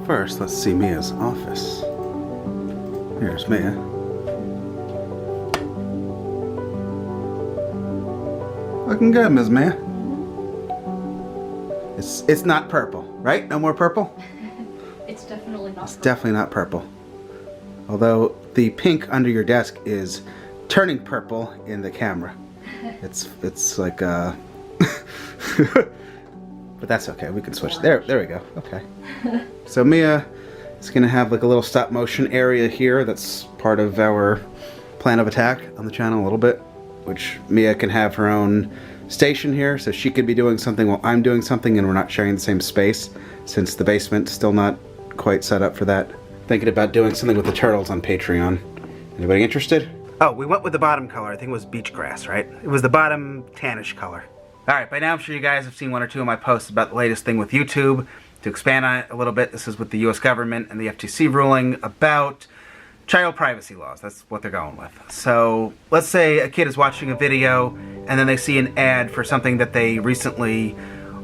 First, let's see Mia's office. Here's Mia. Looking good, Ms. Mia. It's not purple, right? No more purple? It's definitely not It's purple. definitely not purple. Although the pink under your desk is turning purple in the camera. It's like but that's okay. We can switch. There we go. Okay. So Mia is gonna have like a little stop motion area here. That's part of our plan of attack on the channel a little bit, which Mia can have her own station here, so she could be doing something while I'm doing something, and we're not sharing the same space since the basement's still not quite set up for that. Thinking about doing something with the turtles on Patreon. Anybody interested? Oh, we went with the bottom color. I think it was beach grass, right? It was the bottom tannish color. Alright, by now I'm sure you guys have seen one or two of my posts about the latest thing with YouTube. To expand on it a little bit, this is with the US government and the FTC ruling about child privacy laws. That's what they're going with. So, let's say a kid is watching a video and then they see an ad for something that they recently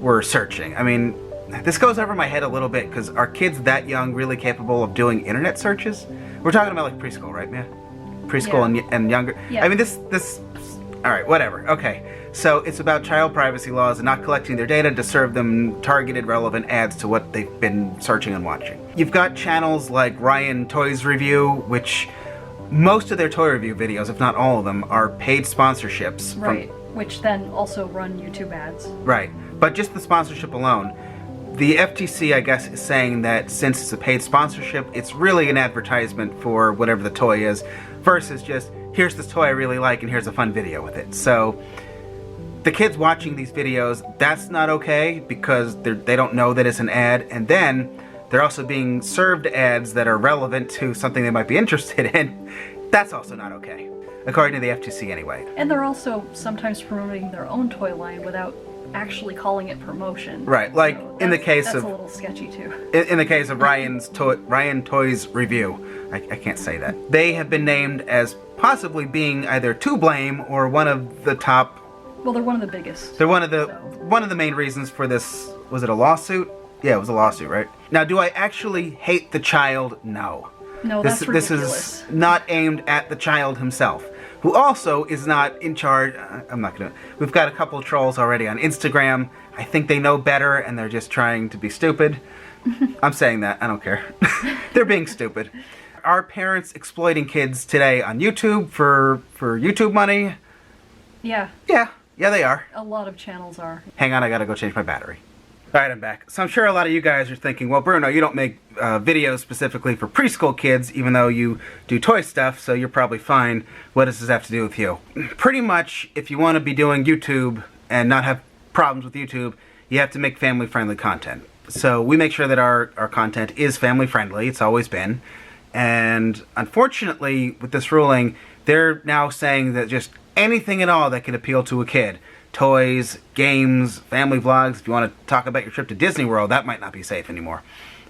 were searching. I mean, this goes over my head a little bit because are kids that young really capable of doing internet searches? We're talking about like preschool, right, man? Preschool and younger. Yeah. I mean, this. All right, whatever. Okay, so it's about child privacy laws and not collecting their data to serve them targeted, relevant ads to what they've been searching and watching. You've got channels like Rant Toys Review, which most of their toy review videos, if not all of them, are paid sponsorships. Right, which then also run YouTube ads. Right, but just the sponsorship alone. The FTC, I guess, is saying that since it's a paid sponsorship, it's really an advertisement for whatever the toy is, versus just, here's this toy I really like and here's a fun video with it. So, the kids watching these videos, that's not okay because they don't know that it's an ad, and then they're also being served ads that are relevant to something they might be interested in. That's also not okay, according to the FTC anyway. And they're also sometimes promoting their own toy line without actually calling it promotion. Right, like so in the case that's of... That's a little sketchy too. In the case of Rant Toys Review, I can't say that. They have been named as possibly being either to blame or one of the top... Well, they're one of the biggest. They're one of the main reasons for this. Was it a lawsuit? Yeah, it was a lawsuit, right? Now, do I actually hate the child? No. No, that's ridiculous. This is not aimed at the child himself, who also is not in charge. I'm not gonna... We've got a couple of trolls already on Instagram. I think they know better and they're just trying to be stupid. I'm saying that. I don't care. They're being stupid. Are parents exploiting kids today on YouTube for YouTube money? Yeah. Yeah, they are. A lot of channels are. Hang on, I gotta go change my battery. Alright, I'm back. So I'm sure a lot of you guys are thinking, well, Bruno, you don't make videos specifically for preschool kids, even though you do toy stuff, so you're probably fine. What does this have to do with you? Pretty much, if you want to be doing YouTube and not have problems with YouTube, you have to make family-friendly content. So we make sure that our content is family-friendly. It's always been. And unfortunately, with this ruling, they're now saying that just anything at all that can appeal to a kid. Toys, games, family vlogs. If you want to talk about your trip to Disney World, that might not be safe anymore.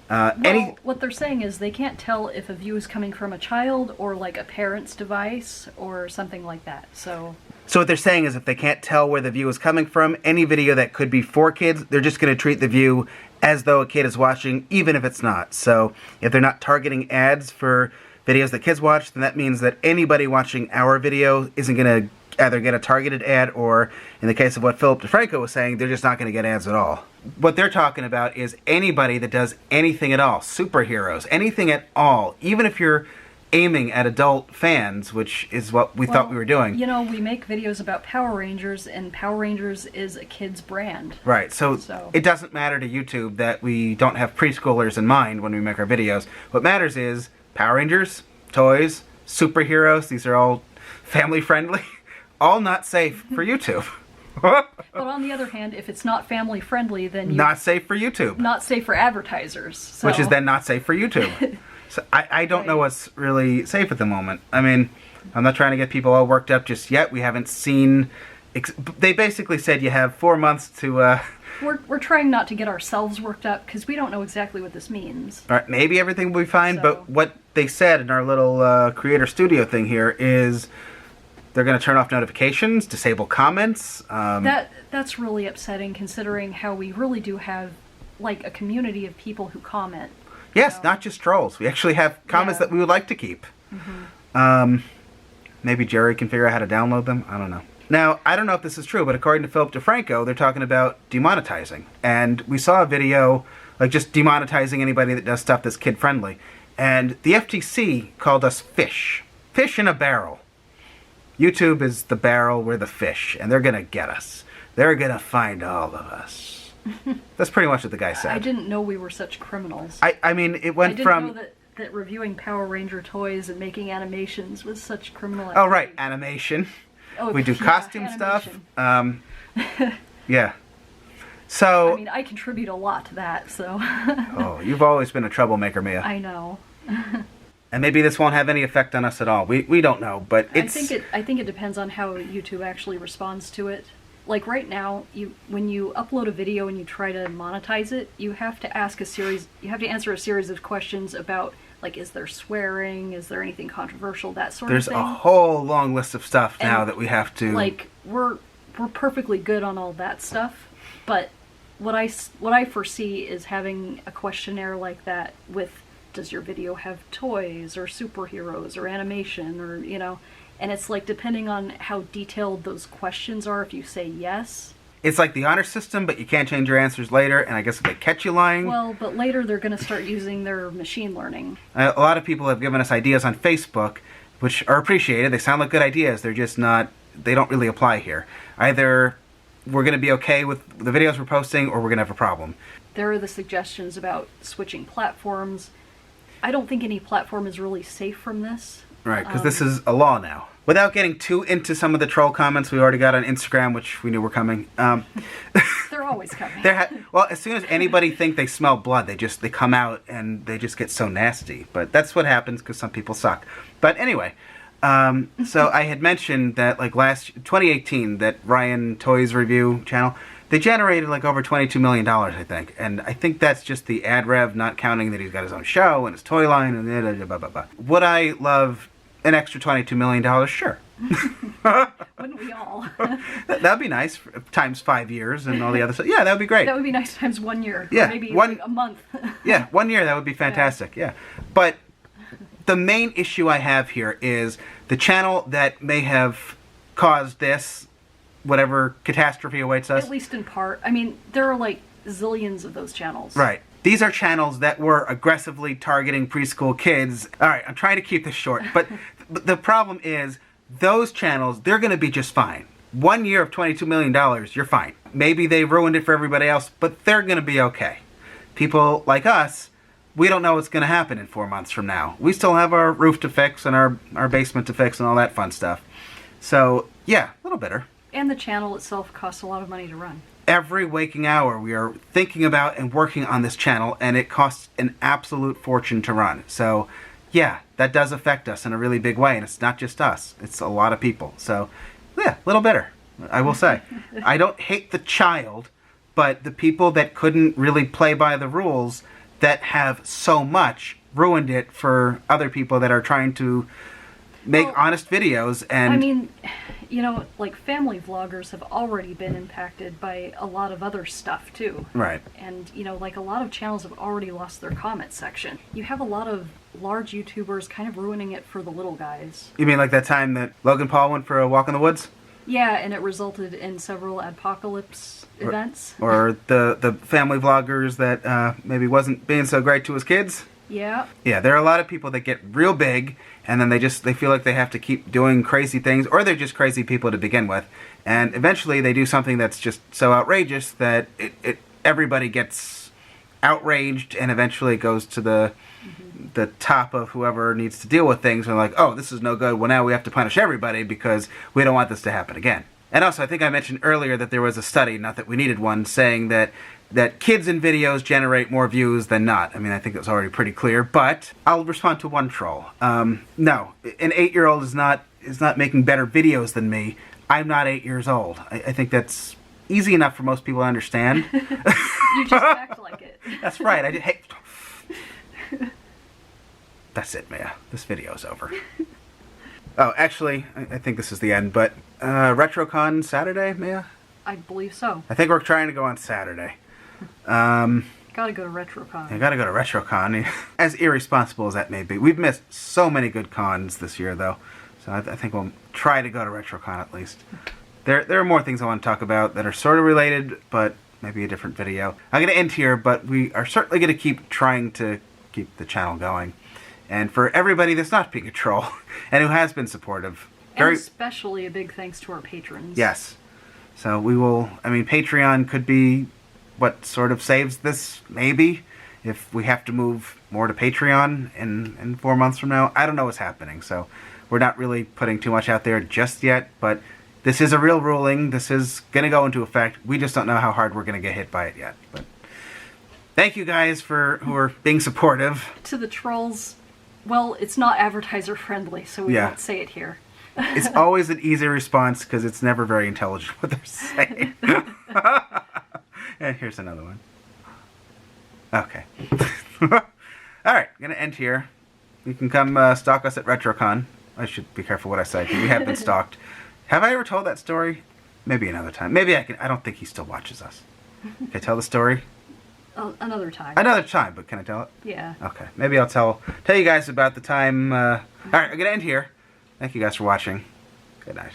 Well, what they're saying is they can't tell if a view is coming from a child or like a parent's device or something like that. So what they're saying is if they can't tell where the view is coming from, any video that could be for kids, they're just going to treat the view as though a kid is watching, even if it's not. So if they're not targeting ads for videos that kids watch, then that means that anybody watching our video isn't going to either get a targeted ad or, in the case of what Philip DeFranco was saying, they're just not going to get ads at all. What they're talking about is anybody that does anything at all, superheroes, anything at all, even if you're aiming at adult fans, which is what we thought we were doing. You know, we make videos about Power Rangers, and Power Rangers is a kid's brand. Right, so it doesn't matter to YouTube that we don't have preschoolers in mind when we make our videos. What matters is Power Rangers, toys, superheroes, these are all family-friendly. All not safe for YouTube. But on the other hand, if it's not family friendly, then not safe for YouTube. Not safe for advertisers. So. Which is then not safe for YouTube. So I don't know what's really safe at the moment. I mean, I'm not trying to get people all worked up just yet. We haven't seen... They basically said you have 4 months to... We're trying not to get ourselves worked up because we don't know exactly what this means. All right, maybe everything will be fine, but what they said in our little creator studio thing here is... They're going to turn off notifications, disable comments. That's really upsetting considering how we really do have like a community of people who comment. Yes, know? not just trolls. We actually have comments Yeah. that we would like to keep. Maybe Jerry can figure out how to download them. I don't know. Now, I don't know if this is true, but according to Philip DeFranco, they're talking about demonetizing. And we saw a video, like just demonetizing anybody that does stuff that's kid-friendly. And the FTC called us fish. Fish in a barrel. YouTube is the barrel, we're the fish, and they're going to get us. They're going to find all of us. That's pretty much what the guy said. I didn't know we were such criminals. I mean, it went I didn't from... know that reviewing Power Ranger toys and making animations was such criminal Oh, activity. right, animation. Oh, We do yeah, costume animation. stuff. Yeah. So... I mean, I contribute a lot to that, so... Oh, you've always been a troublemaker, Mia. I know. And maybe this won't have any effect on us at all. We don't know, but it's... I think it depends on how YouTube actually responds to it. Like right now, when you upload a video and you try to monetize it, you have to answer a series of questions about, like, is there swearing, is there anything controversial, that sort There's of thing. a whole long list of stuff now And, that we have to... Like, we're perfectly good on all that stuff, but what I foresee is having a questionnaire like that with, does your video have toys or superheroes or animation or, you know, and it's like depending on how detailed those questions are, if you say yes. It's like the honor system, but you can't change your answers later, and I guess if they catch you lying... Well, but later they're going to start using their machine learning. A lot of people have given us ideas on Facebook, which are appreciated. They sound like good ideas. They're just not... They don't really apply here. Either we're going to be okay with the videos we're posting, or we're going to have a problem. There are the suggestions about switching platforms. I don't think any platform is really safe from this. Right, because this is a law now. Without getting too into some of the troll comments we already got on Instagram, which we knew were coming. They're always coming. Well, as soon as anybody think they smell blood, they come out and they just get so nasty. But that's what happens because some people suck. But anyway, so I had mentioned that like 2018, that Ryan Toys review channel, they generated like over $22 million, I think. And I think that's just the ad rev, not counting that he's got his own show and his toy line and blah, blah, blah, blah. Would I love an extra $22 million? Sure. Wouldn't we all? That'd be nice, times 5 years and all the other stuff. Yeah, that would be great. That would be nice times 1 year. Yeah, Or maybe like a month. Yeah, 1 year, that would be fantastic, yeah. But the main issue I have here is the channel that may have caused this, whatever catastrophe awaits us. At least in part. I mean, there are like zillions of those channels. Right. These are channels that were aggressively targeting preschool kids. All right, I'm trying to keep this short, but the problem is those channels, they're going to be just fine. 1 year of $22 million, you're fine. Maybe they ruined it for everybody else, but they're going to be okay. People like us, we don't know what's going to happen in 4 months from now. We still have our roof to fix and our basement to fix and all that fun stuff. So, yeah, a little bitter. And the channel itself costs a lot of money to run. Every waking hour we are thinking about and working on this channel, and it costs an absolute fortune to run. So, yeah, that does affect us in a really big way, and it's not just us. It's a lot of people. So, yeah, a little bitter, I will say. I don't hate the child, but the people that couldn't really play by the rules that have so much ruined it for other people that are trying to make honest videos. And I mean, you know, like family vloggers have already been impacted by a lot of other stuff too. Right. And, you know, like a lot of channels have already lost their comment section. You have a lot of large YouTubers kind of ruining it for the little guys. You mean like that time that Logan Paul went for a walk in the woods? Yeah, and it resulted in several apocalypse events. Or the family vloggers that maybe wasn't being so great to his kids? Yeah. Yeah, there are a lot of people that get real big, and then they feel like they have to keep doing crazy things, or they're just crazy people to begin with. And eventually they do something that's just so outrageous that everybody gets outraged, and eventually it goes to the top of whoever needs to deal with things, and like, oh, this is no good, well now we have to punish everybody because we don't want this to happen again. And also, I think I mentioned earlier that there was a study, not that we needed one, saying that kids in videos generate more views than not. I mean, I think that's already pretty clear, but I'll respond to one troll. No, an 8-year-old is not making better videos than me. I'm not 8 years old. I think that's easy enough for most people to understand. You just act like it. That's right. Hey. That's it, Maya. This video's over. Oh, actually, I think this is the end, but RetroCon Saturday, Maya? I believe so. I think we're trying to go on Saturday. Gotta go to RetroCon. I gotta go to RetroCon. As irresponsible as that may be. We've missed so many good cons this year, though. So I think we'll try to go to RetroCon at least. There are more things I want to talk about that are sort of related, but maybe a different video. I'm going to end here, but we are certainly going to keep trying to keep the channel going. And for everybody that's not being a troll, and who has been supportive. And especially a big thanks to our patrons. Yes. So we will, I mean, Patreon could be what sort of saves this, maybe, if we have to move more to Patreon in 4 months from now. I don't know what's happening, so we're not really putting too much out there just yet, but this is a real ruling. This is going to go into effect. We just don't know how hard we're going to get hit by it yet. But thank you guys who are being supportive. To the trolls, well, it's not advertiser friendly, so we won't say it here. It's always an easy response because it's never very intelligent what they're saying. And here's another one. Okay. Alright, I'm going to end here. You can come stalk us at RetroCon. I should be careful what I say, because we have been stalked. Have I ever told that story? Maybe another time. Maybe I can. I don't think he still watches us. Can I tell the story? Another time. Another time, but can I tell it? Yeah. Okay. Maybe I'll tell you guys about the time. Alright, I'm going to end here. Thank you guys for watching. Good night.